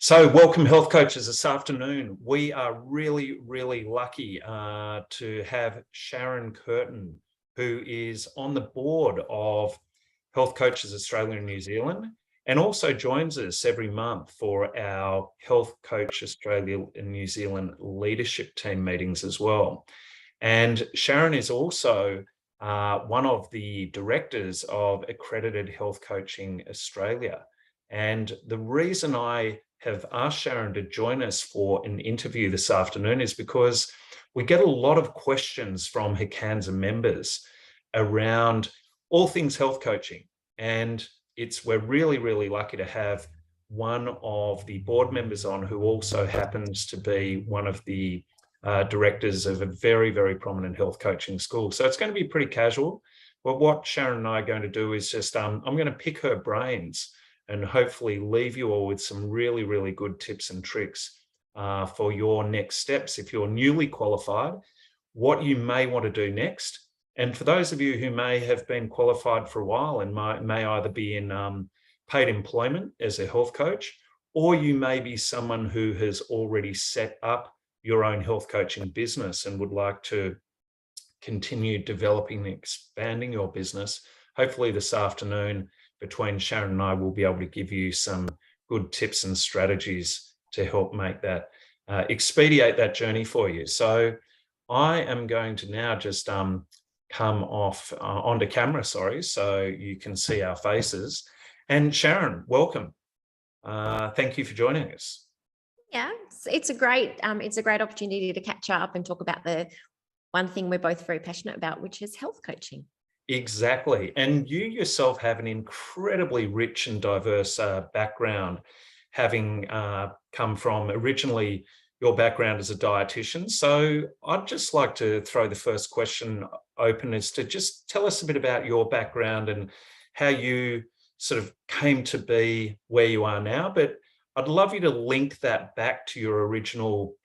So welcome health coaches this afternoon. We are really lucky to have Sharon Curtain, who is on the board of Health Coaches Australia and New Zealand, and also joins us every month for our Health Coach Australia and New Zealand leadership team meetings as well. And Sharon is also one of the directors of Accredited Health Coaching Australia. And the reason I have asked Sharon to join us for an interview this afternoon is because we get a lot of questions from HCANSA members around all things health coaching. And we're really lucky to have one of the board members on who also happens to be one of the directors of a very prominent health coaching school. So it's going to be pretty casual. But what Sharon and I are going to do is just, I'm going to pick her brains and hopefully leave you all with some really good tips and tricks for your next steps. If you're newly qualified, what you may want to do next. And for those of you who may have been qualified for a while and may either be in paid employment as a health coach, or you may be someone who has already set up your own health coaching business and would like to continue developing and expanding your business. Hopefully this afternoon, between Sharon and I, we'll be able to give you some good tips and strategies to help make that, expedite that journey for you. So I am going to now just come off onto camera, so you can see our faces. And Sharon, welcome. Thank you for joining us. Yeah, it's a great opportunity to catch up and talk about the one thing we're both very passionate about, which is health coaching. Exactly. And you yourself have an incredibly rich and diverse background, having come from originally your background as a dietitian. So I'd just like to throw the first question open as to just tell us a bit about your background and how you sort of came to be where you are now. But I'd love you to link that back to your original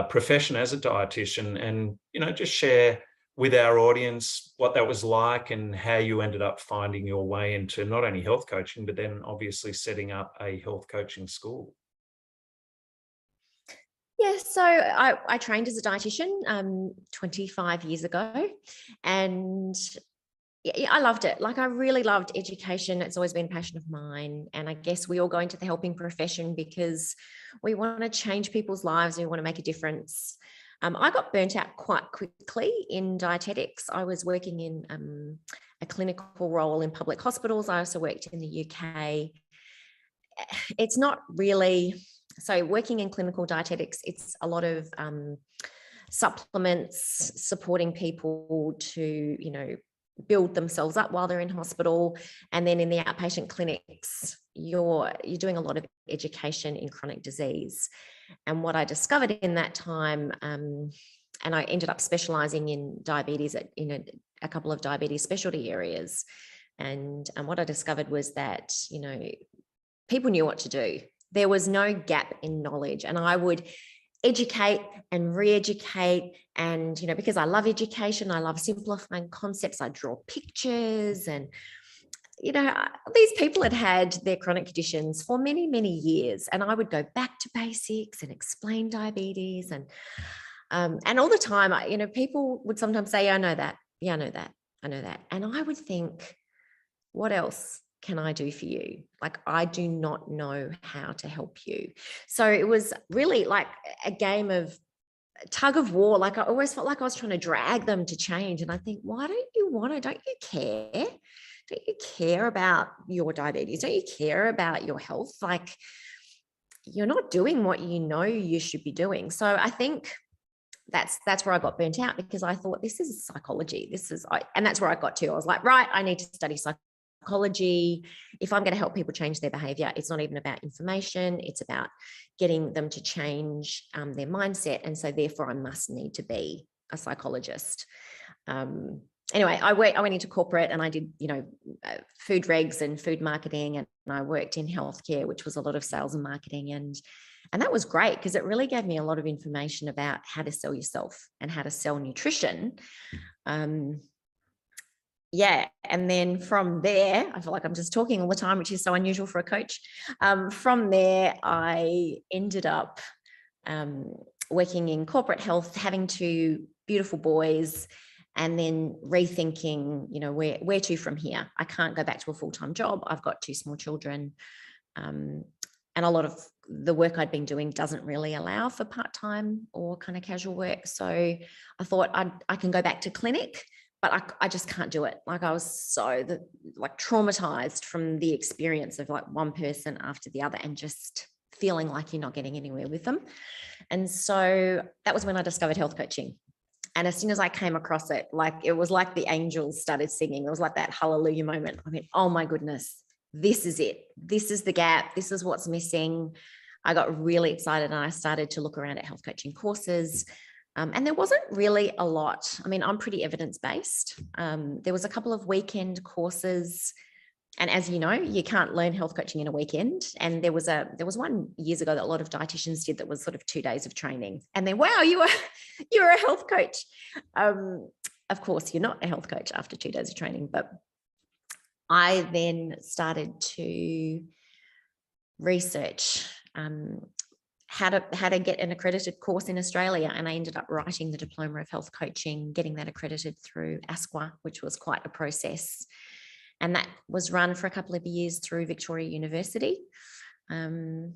profession as a dietitian and, just share with our audience what that was like and how you ended up finding your way into not only health coaching, but then obviously setting up a health coaching school. Yeah, so I trained as a dietitian 25 years ago, and I loved it. Like, I really loved education. It's always been a passion of mine. And I guess we all go into the helping profession because we want to change people's lives. We want to make a difference. I got burnt out quite quickly in dietetics. I was working in a clinical role in public hospitals. I also worked in the UK. It's not really, so working in clinical dietetics, it's a lot of supplements, supporting people to, build themselves up while they're in hospital. And then in the outpatient clinics, you're doing a lot of education in chronic disease. And what I discovered in that time, and I ended up specializing in diabetes in a couple of diabetes specialty areas. And what I discovered was that, people knew what to do. There was no gap in knowledge. And I would educate and re-educate. And, because I love education, I love simplifying concepts. I draw pictures and, these people had their chronic conditions for many years. And I would go back to basics and explain diabetes. And all the time, people would sometimes say, yeah, I know that. Yeah, I know that. I know that. And I would think, what else can I do for you? Like, I do not know how to help you. So it was really like a game of tug of war. Like, I always felt like I was trying to drag them to change. And I think, why don't you want to? Don't you care? Don't you care about your diabetes? Don't you care about your health? Like, you're not doing what you should be doing. So I think that's where I got burnt out, because I thought, this is psychology. And that's where I got to. I was like, right, I need to study psychology. If I'm going to help people change their behavior, it's not even about information. It's about getting them to change their mindset. And so therefore I must need to be a psychologist. Anyway, I went into corporate and I did, food regs and food marketing, and I worked in healthcare, which was a lot of sales and marketing. And that was great because it really gave me a lot of information about how to sell yourself and how to sell nutrition. yeah, and then from there, I feel like I'm just talking all the time, which is so unusual for a coach. From there, I ended up working in corporate health, having two beautiful boys, and then rethinking, where to from here. I can't go back to a full-time job. I've got two small children, and a lot of the work I'd been doing doesn't really allow for part-time or kind of casual work. So I thought I can go back to clinic, but I just can't do it. Like, I was so traumatized from the experience of like one person after the other and just feeling like you're not getting anywhere with them. And so that was when I discovered health coaching. And as soon as I came across it, it was like the angels started singing. It was like that hallelujah moment. I mean, oh my goodness, this is it. This is the gap. This is what's missing. I got really excited and I started to look around at health coaching courses. And there wasn't really a lot. I mean, I'm pretty evidence-based. There was a couple of weekend courses. And as you know, you can't learn health coaching in a weekend. And there was one years ago that a lot of dietitians did that was sort of 2 days of training. And then, wow, you're a health coach. Of course, you're not a health coach after 2 days of training. But I then started to research how to get an accredited course in Australia. And I ended up writing the Diploma of Health Coaching, getting that accredited through ASQA, which was quite a process. And that was run for a couple of years through Victoria University. And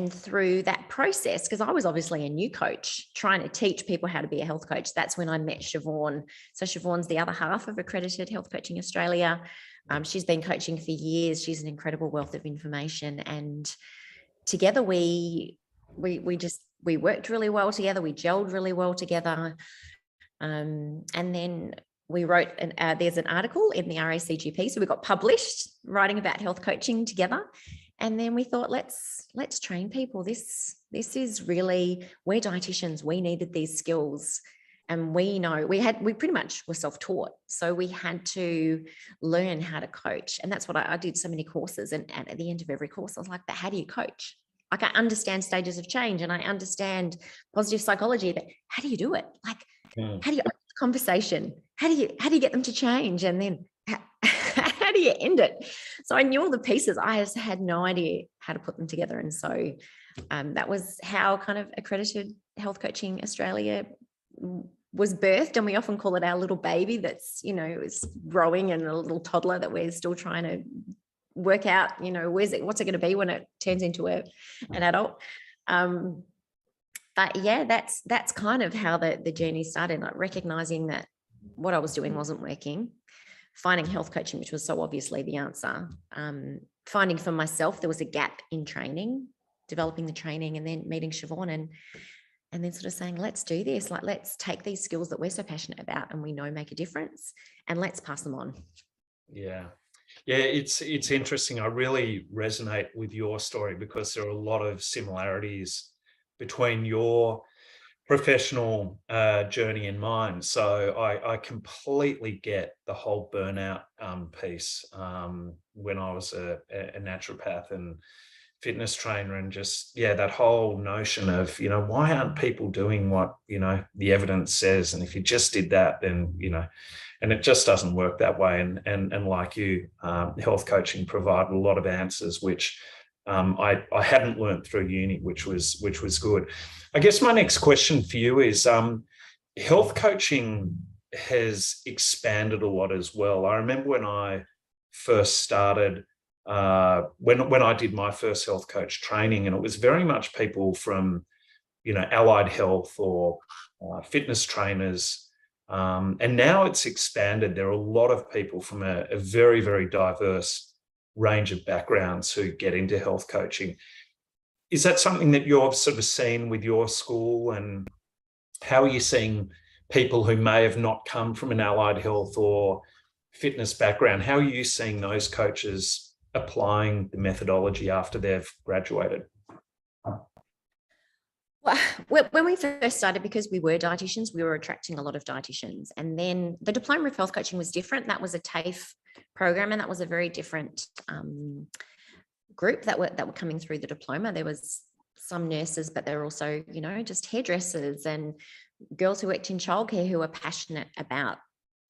through that process, because I was obviously a new coach trying to teach people how to be a health coach, that's when I met Siobhan. So Siobhan's the other half of Accredited Health Coaching Australia. She's been coaching for years. She's an incredible wealth of information. And together we worked really well together. We gelled really well together. And then we wrote, there's an article in the RACGP. So we got published writing about health coaching together. And then we thought, let's train people. This is really, we're dietitians. We needed these skills. And we know we pretty much were self-taught. So we had to learn how to coach. And that's what I did so many courses. And at the end of every course, I was like, but how do you coach? Like, I understand stages of change and I understand positive psychology, but how do you do it? Like, how do you open the conversation? How do you get them to change? And then how do you end it? So I knew all the pieces. I just had no idea how to put them together. And so that was how kind of Accredited Health Coaching Australia was birthed. And we often call it our little baby that's, is growing, and a little toddler that we're still trying to work out, what's it going to be when it turns into an adult. But yeah, that's kind of how the journey started, like recognizing that what I was doing wasn't working, finding health coaching, which was so obviously the answer, finding for myself there was a gap in training, developing the training, and then meeting Siobhan and then sort of saying, let's do this. Like, let's take these skills that we're so passionate about and we know make a difference, and let's pass them on. Yeah. Yeah, it's interesting. I really resonate with your story because there are a lot of similarities between your professional journey and mine. So I completely get the whole burnout piece when I was a naturopath and fitness trainer, and just, that whole notion of, why aren't people doing what, the evidence says? And if you just did that, then, and it just doesn't work that way. And like you, health coaching provided a lot of answers, which I hadn't learned through uni, which was good. I guess my next question for you is, health coaching has expanded a lot as well. I remember when I first started, when I did my first health coach training, and it was very much people from, allied health or fitness trainers. And now it's expanded. There are a lot of people from a very, very diverse range of backgrounds who get into health coaching. Is that something that you've sort of seen with your school, and how are you seeing people who may have not come from an allied health or fitness background? How are you seeing those coaches applying the methodology after they've graduated? Well, when we first started, because we were dietitians, we were attracting a lot of dietitians. And then the Diploma of Health Coaching was different. That was a TAFE program, and that was a very different group that were coming through the diploma. There was some nurses, but there were also, just hairdressers and girls who worked in childcare who were passionate about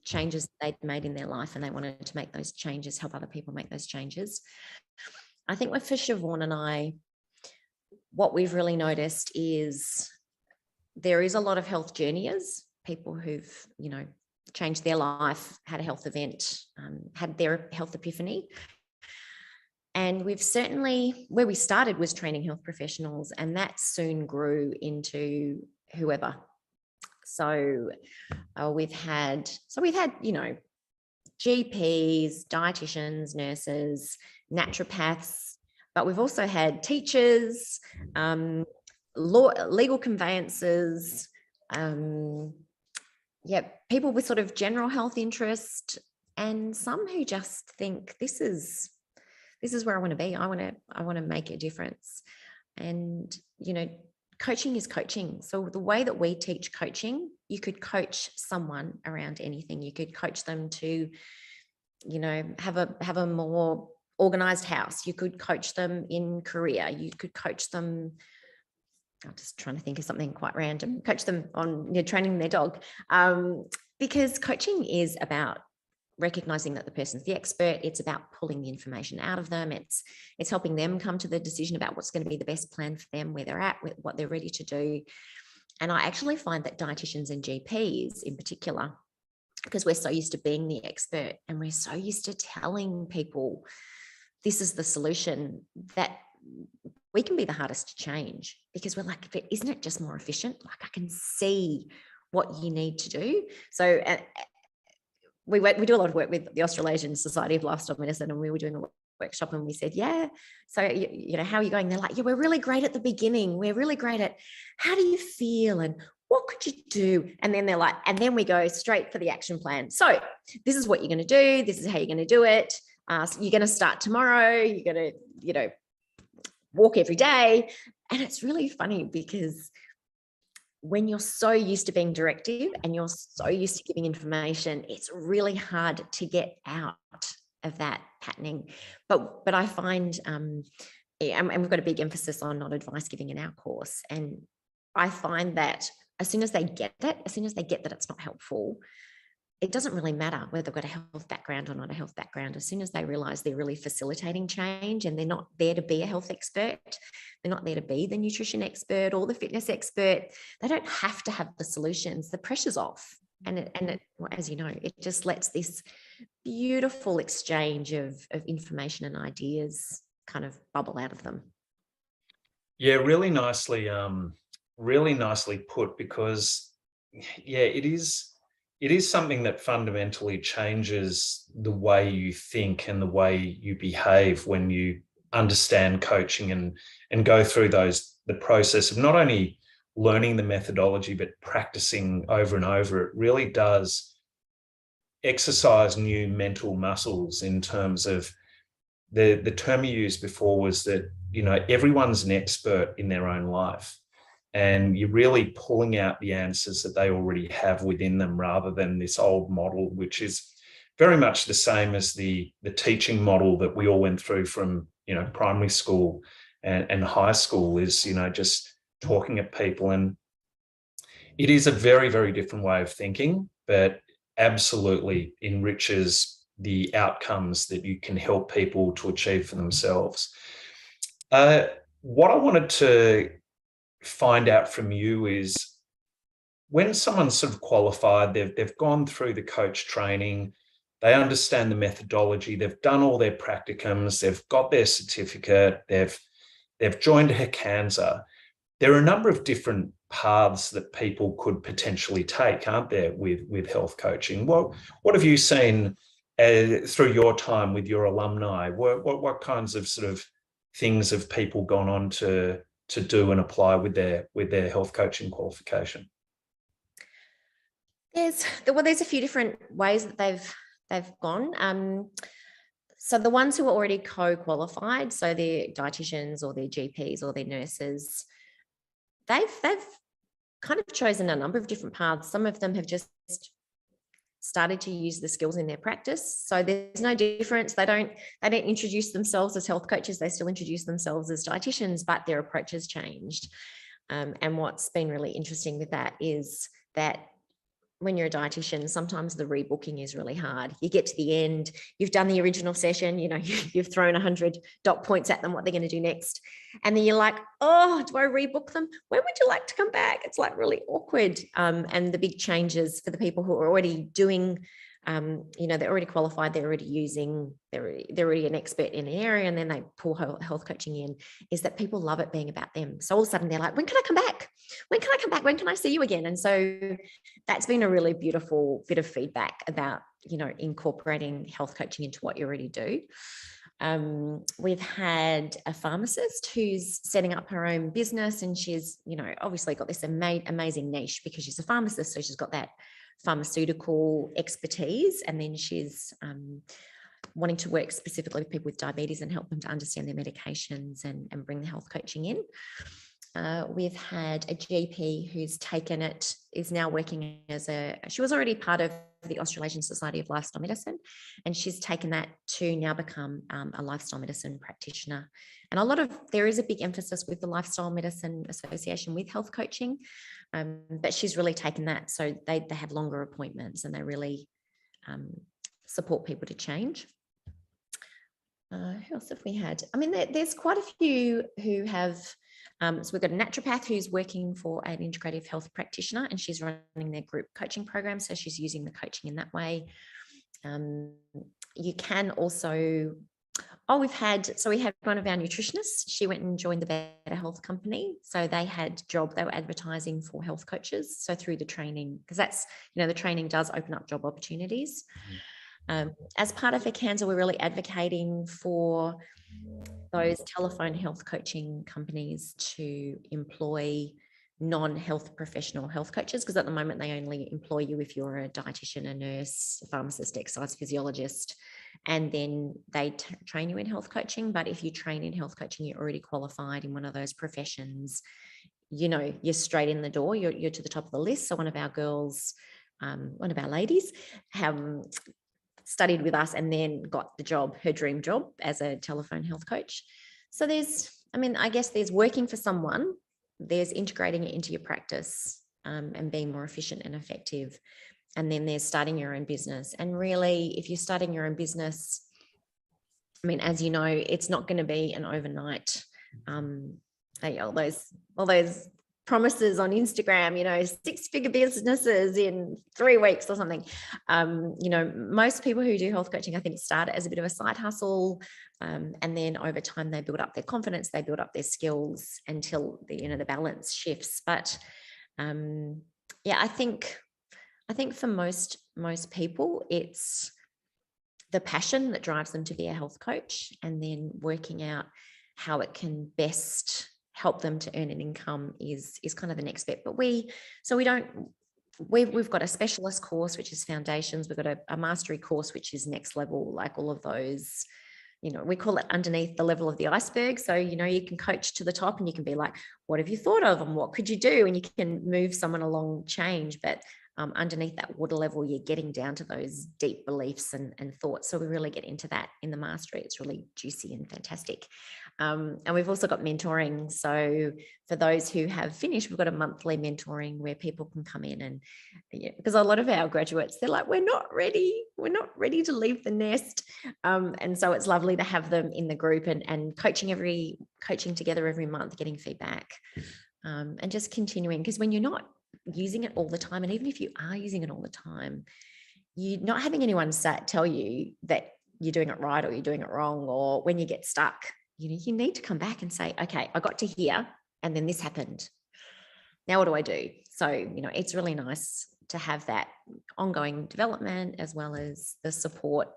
changes they'd made in their life, and they wanted to make those changes, help other people make those changes. I think for Siobhan and I, what we've really noticed is there is a lot of health journeyers, people who've, changed their life, had a health event, had their health epiphany. And we've certainly, where we started was training health professionals, and that soon grew into whoever. So we've had, GPs, dietitians, nurses, naturopaths, but we've also had teachers, legal conveyancers, people with sort of general health interest, and some who just think this is where I want to be. I want to make a difference. And, coaching is coaching. So the way that we teach coaching, you could coach someone around anything. You could coach them to, have a more organized house. You could coach them in career. You could coach them, I'm just trying to think of something quite random, coach them on training their dog. Because coaching is about recognizing that the person's the expert. It's about pulling the information out of them. It's helping them come to the decision about what's going to be the best plan for them, where they're at, with what they're ready to do. And I actually find that dietitians and GPs in particular, because we're so used to being the expert and we're so used to telling people this is the solution, that we can be the hardest to change, because we're like, but isn't it just more efficient? Like, I can see what you need to do. So we do a lot of work with the Australasian Society of Lifestyle Medicine, and we were doing a workshop, and we said, so how are you going? They're like, we're really great at the beginning. We're really great at how do you feel and what could you do? And then they're like, and then we go straight for the action plan. So this is what you're going to do. This is how you're going to do it. So you're going to start tomorrow. You're going to, walk every day. And it's really funny, because when you're so used to being directive and you're so used to giving information, it's really hard to get out of that patterning. But I find, and we've got a big emphasis on not advice giving in our course. And I find that as soon as they get that it's not helpful, it doesn't really matter whether they've got a health background or not a health background. As soon as they realize they're really facilitating change, and they're not there to be a health expert, they're not there to be the nutrition expert or the fitness expert, they don't have to have the solutions. The pressure's off. And it, as you know, it just lets this beautiful exchange of information and ideas kind of bubble out of them. Yeah, really nicely put, because it is something that fundamentally changes the way you think and the way you behave when you understand coaching and go through the process of not only learning the methodology, but practicing over and over. It really does exercise new mental muscles, in terms of the term you used before was that, everyone's an expert in their own life. And you're really pulling out the answers that they already have within them, rather than this old model, which is very much the same as the teaching model that we all went through from, primary school and high school, is, just talking at people. And it is a very, very different way of thinking, but absolutely enriches the outcomes that you can help people to achieve for themselves. What I wanted to find out from you is, when someone's sort of qualified, they've gone through the coach training, they understand the methodology, they've done all their practicums, they've got their certificate, they've joined HCANSA. There are a number of different paths that people could potentially take, aren't there, with health coaching? What have you seen through your time with your alumni? What kinds of sort of things have people gone on to do and apply with their health coaching qualification? There's a few different ways that they've gone. So the ones who are already co-qualified, so they're dietitians or they're GPs or they're nurses, they've kind of chosen a number of different paths. Some of them have just started to use the skills in their practice. So there's no difference. They don't introduce themselves as health coaches. They still introduce themselves as dietitians, but their approach has changed. And what's been really interesting with that is that when you're a dietitian, sometimes the rebooking is really hard. You get to the end, you've done the original session, you know, you've thrown 100 dot points at them, what they're going to do next. And then you're like, oh, do I rebook them? When would you like to come back? It's like really awkward. And the big changes for the people who are already doing, you know, they're already qualified, they're already an expert in an area, and then they pull health coaching in, is that people love it being about them. So all of a sudden they're like, when can I come back? When can I come back? When can I see you again? And so that's been a really beautiful bit of feedback about, you know, incorporating health coaching into what you already do. We've had a pharmacist who's setting up her own business, and she's, you know, obviously got this amazing niche because she's a pharmacist. So she's got that pharmaceutical expertise, and then she's wanting to work specifically with people with diabetes and help them to understand their medications and bring the health coaching in. We've had a GP who's taken it, is now working she was already part of the Australasian Society of Lifestyle Medicine, and she's taken that to now become a lifestyle medicine practitioner. And there is a big emphasis with the Lifestyle Medicine Association with health coaching, but she's really taken that. So they have longer appointments, and they really support people to change. Who else have we had? I mean, there's quite a few who have, so we've got a naturopath who's working for an integrative health practitioner, and she's running their group coaching program. So she's using the coaching in that way. You can also, we had one of our nutritionists, she went and joined the Better Health company. So they were advertising for health coaches. So through the training, because that's, you know, the training does open up job opportunities. As part of Ecanza, we're really advocating for those telephone health coaching companies to employ non-health professional health coaches, because at the moment they only employ you if you're a dietitian, a nurse, a pharmacist, exercise physiologist, and then they train you in health coaching. But if you train in health coaching, you're already qualified in one of those professions, you know, you're straight in the door, you're to the top of the list. So one of our girls, one of our ladies, studied with us and then got the job, her dream job, as a telephone health coach. So I guess there's working for someone, there's integrating it into your practice and being more efficient and effective. And then there's starting your own business. And really, if you're starting your own business, I mean, as you know, it's not going to be an overnight, all those promises on Instagram, you know, 6-figure businesses in 3 weeks or something. You know, most people who do health coaching, I think, start it as a bit of a side hustle. And then over time, they build up their confidence, they build up their skills until the balance shifts. But I think for most people, it's the passion that drives them to be a health coach, and then working out how it can best help them to earn an income is kind of the next step. But we've got a specialist course, which is foundations. We've got a mastery course, which is next level, like all of those, you know, we call it underneath the level of the iceberg. So, you know, you can coach to the top and you can be like, what have you thought of and what could you do? And you can move someone along change, but underneath that water level, you're getting down to those deep beliefs and thoughts. So we really get into that in the mastery. It's really juicy and fantastic. And we've also got mentoring. So for those who have finished, we've got a monthly mentoring where people can come in and, because a lot of our graduates, they're like, we're not ready to leave the nest. And so it's lovely to have them in the group and coaching together every month, getting feedback, and just continuing. Because when you're not using it all the time, and even if you are using it all the time, you're not having anyone tell you that you're doing it right or you're doing it wrong, or when you get stuck, you need to come back and say, okay, I got to here and then this happened. Now what do I do? So, it's really nice to have that ongoing development as well as the support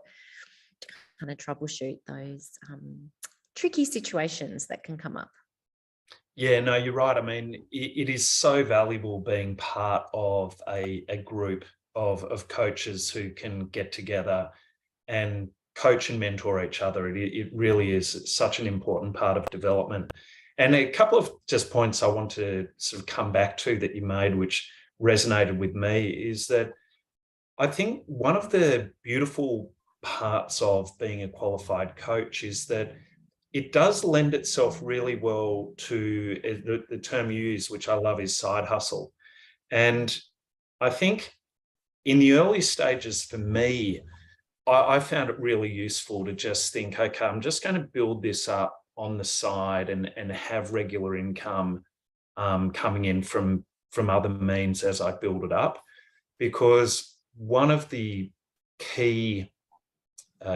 to kind of troubleshoot those tricky situations that can come up. Yeah, no, you're right. I mean, it is so valuable being part of a group of coaches who can get together and coach and mentor each other. It really is such an important part of development. And a couple of just points I want to sort of come back to that you made, which resonated with me, is that I think one of the beautiful parts of being a qualified coach is that it does lend itself really well to the term you use, which I love, is side hustle. And I think in the early stages for me, I found it really useful to just think, okay, I'm just going to build this up on the side and have regular income coming in from other means as I build it up, because one of the key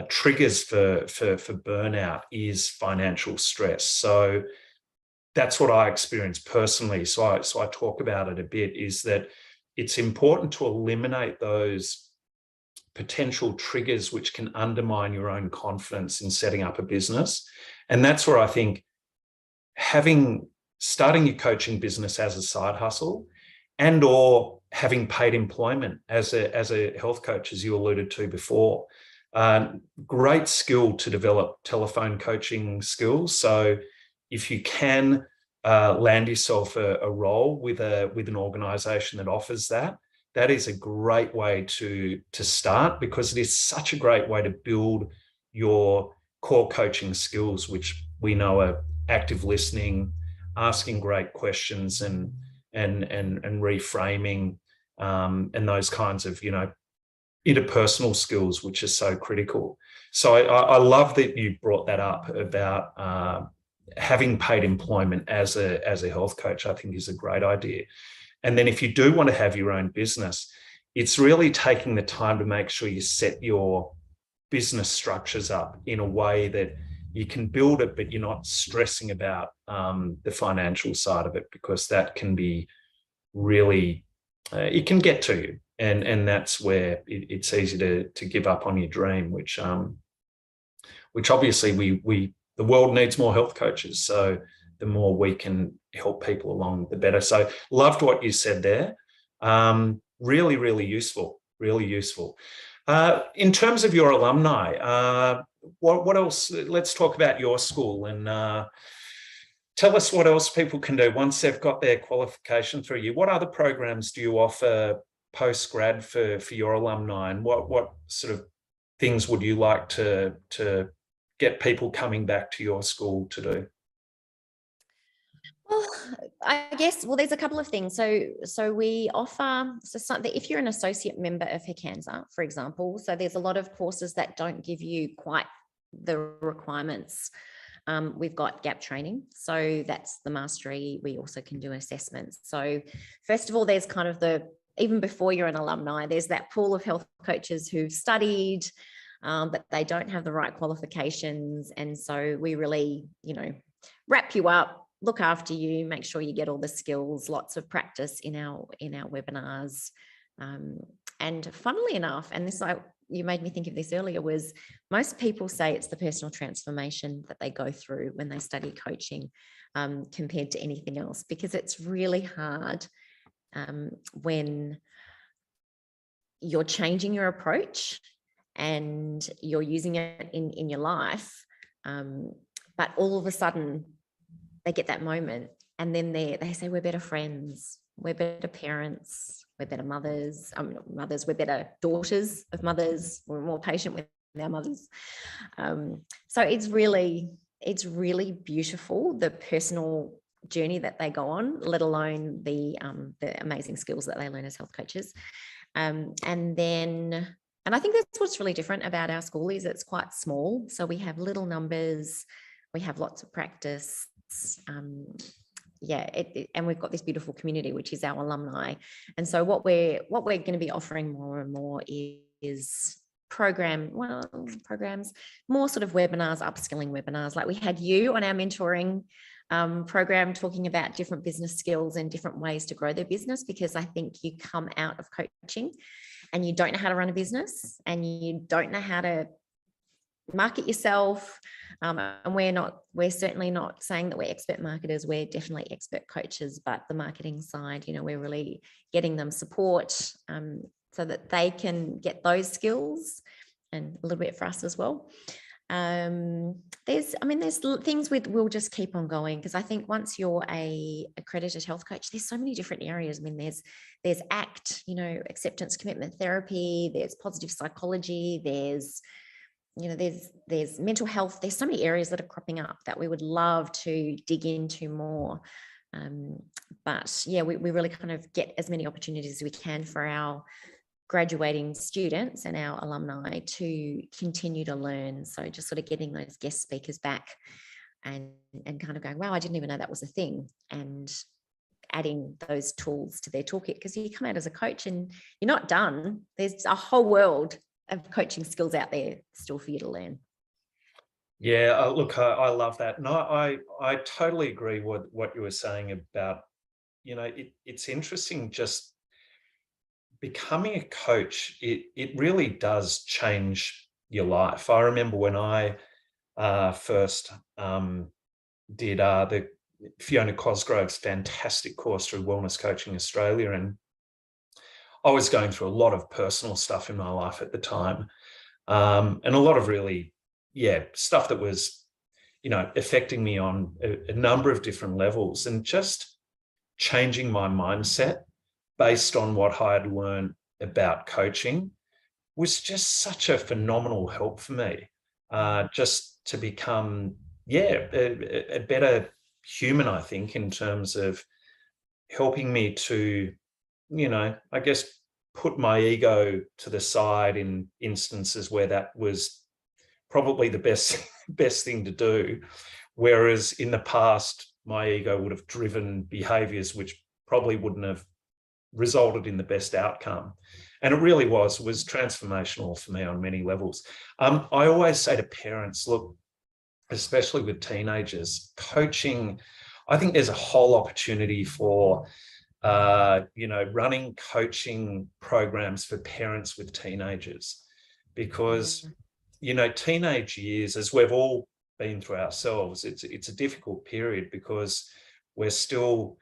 triggers for burnout is financial stress. So that's what I experienced personally. So I talk about it a bit, is that it's important to eliminate those potential triggers which can undermine your own confidence in setting up a business. And that's where I think starting your coaching business as a side hustle, and or having paid employment as a health coach, as you alluded to before, great skill to develop telephone coaching skills. So if you can land yourself a role with an organization that offers that, that is a great way to start, because it is such a great way to build your core coaching skills, which we know are active listening, asking great questions, and reframing, and those kinds of, interpersonal skills, which are so critical. So I love that you brought that up about having paid employment as a health coach. I think is a great idea. And then if you do want to have your own business, it's really taking the time to make sure you set your business structures up in a way that you can build it, but you're not stressing about the financial side of it, because that can be really, it can get to you. And that's where it's easy to give up on your dream, which obviously the world needs more health coaches. So the more we can help people along, the better. So loved what you said there. Really, really useful, really useful. In terms of your alumni, what else? Let's talk about your school, and tell us what else people can do once they've got their qualification through you. What other programs do you offer post-grad for your alumni, and what sort of things would you like to get people coming back to your school to do? Well, I guess, there's a couple of things. So we offer, if you're an associate member of HCANSA, for example, so there's a lot of courses that don't give you quite the requirements. We've got gap training. So that's the mastery. We also can do assessments. So first of all, there's kind of even before you're an alumni, there's that pool of health coaches who've studied, but they don't have the right qualifications. And so we really, wrap you up, look after you, make sure you get all the skills, lots of practice in our webinars. And funnily enough, and this, you made me think of this earlier, was most people say it's the personal transformation that they go through when they study coaching, compared to anything else, because it's really hard when you're changing your approach and you're using it in your life, but all of a sudden they get that moment, and then they say, we're better friends, we're better parents, we're better mothers, we're better daughters of mothers, we're more patient with our mothers. So it's really beautiful, the personal journey that they go on, let alone the amazing skills that they learn as health coaches. And I think that's what's really different about our school, is it's quite small. So we have little numbers, we have lots of practice. And we've got this beautiful community, which is our alumni. And so what we're going to be offering more and more is programs, more sort of webinars, upskilling webinars. Like we had you on our mentoring program talking about different business skills and different ways to grow their business, because I think you come out of coaching and you don't know how to run a business, and you don't know how to market yourself. And we're certainly not saying that we're expert marketers. We're definitely expert coaches, but the marketing side, we're really getting them support so that they can get those skills, and a little bit for us as well. There's things we'll just keep on going, because I think once you're a accredited health coach, there's so many different areas. There's ACT, acceptance commitment therapy, there's positive psychology, there's mental health. There's so many areas that are cropping up that we would love to dig into more. But yeah, we really kind of get as many opportunities as we can for our graduating students and our alumni to continue to learn. So just sort of getting those guest speakers back and kind of going, wow, I didn't even know that was a thing, and adding those tools to their toolkit, because you come out as a coach and you're not done. There's a whole world of coaching skills out there still for you to learn. Yeah, look, I love that. No, I totally agree with what you were saying about, it's interesting just becoming a coach. It really does change your life. I remember when I first did the Fiona Cosgrove's fantastic course through Wellness Coaching Australia, and I was going through a lot of personal stuff in my life at the time, and a lot of really, stuff that was, affecting me on a number of different levels, and just changing my mindset based on what I had learned about coaching was just such a phenomenal help for me, just to become, a better human, I think, in terms of helping me to, I guess, put my ego to the side in instances where that was probably the best thing to do. Whereas in the past, my ego would have driven behaviors which probably wouldn't have resulted in the best outcome. And it really was transformational for me on many levels. I always say to parents, look, especially with teenagers, coaching, I think there's a whole opportunity for, running coaching programs for parents with teenagers, because, teenage years, as we've all been through ourselves, it's a difficult period, because we're still,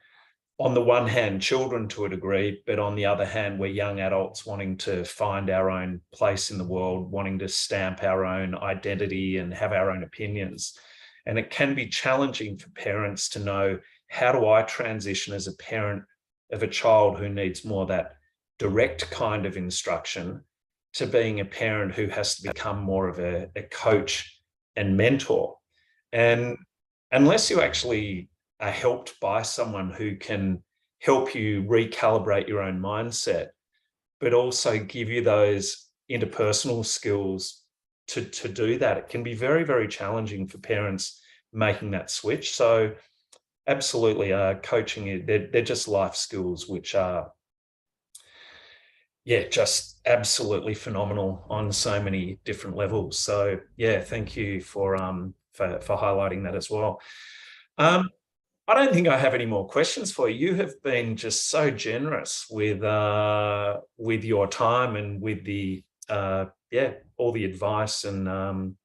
on the one hand, children to a degree, but on the other hand, we're young adults wanting to find our own place in the world, wanting to stamp our own identity and have our own opinions. And it can be challenging for parents to know, how do I transition as a parent of a child who needs more of that direct kind of instruction, to being a parent who has to become more of a coach and mentor. And unless you actually are helped by someone who can help you recalibrate your own mindset, but also give you those interpersonal skills to do that, it can be very, very challenging for parents making that switch. So absolutely, coaching, they're just life skills which are, just absolutely phenomenal on so many different levels. So thank you for highlighting that as well. I don't think I have any more questions for you. You have been just so generous with your time and with the all the advice and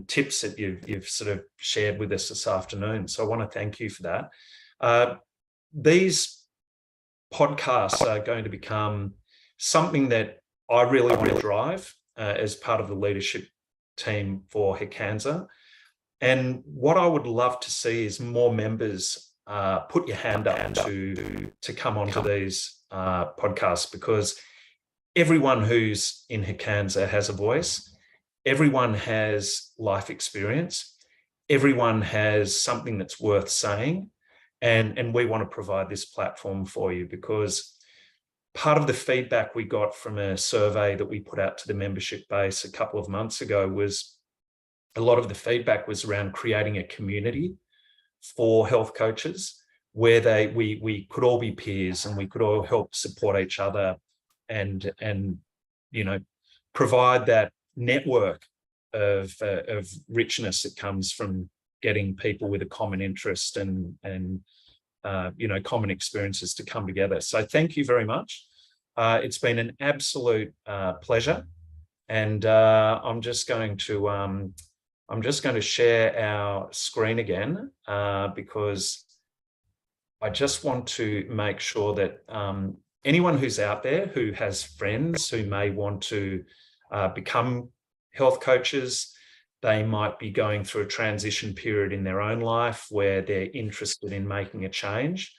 tips that you've sort of shared with us this afternoon. So I want to thank you for that. These podcasts are going to become something that I really want to drive as part of the leadership team for HECANSA. And what I would love to see is more members put your hand up to come onto these podcasts, because everyone who's in HECANSA has a voice. Everyone has life experience. Everyone has something that's worth saying. And we want to provide this platform for you, because part of the feedback we got from a survey that we put out to the membership base a couple of months ago was, a lot of the feedback was around creating a community for health coaches, where we could all be peers and we could all help support each other and provide that network of richness that comes from getting people with a common interest and common experiences to come together. So thank you very much. It's been an absolute pleasure, and I'm just going to share our screen again, because I just want to make sure that anyone who's out there who has friends who may want to become health coaches, they might be going through a transition period in their own life where they're interested in making a change,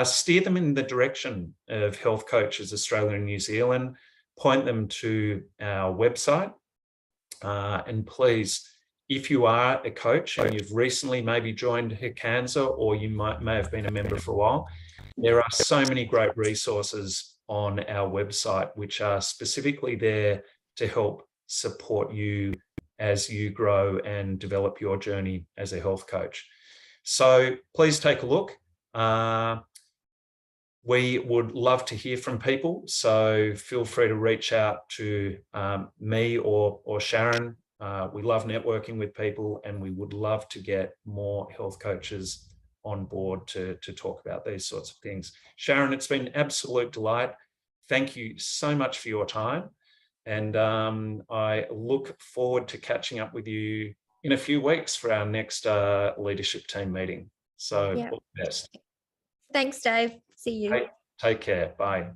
steer them in the direction of Health Coaches Australia and New Zealand, point them to our website, and please, if you are a coach and you've recently maybe joined HECANSA, or you may have been a member for a while, there are so many great resources on our website, which are specifically there to help support you as you grow and develop your journey as a health coach. So please take a look. We would love to hear from people, so feel free to reach out to me or Sharon. We love networking with people, and we would love to get more health coaches on board to talk about these sorts of things. Sharon, it's been an absolute delight. Thank you so much for your time. And I look forward to catching up with you in a few weeks for our next leadership team meeting. So all the best. Thanks, Dave. See you. Take care. Bye.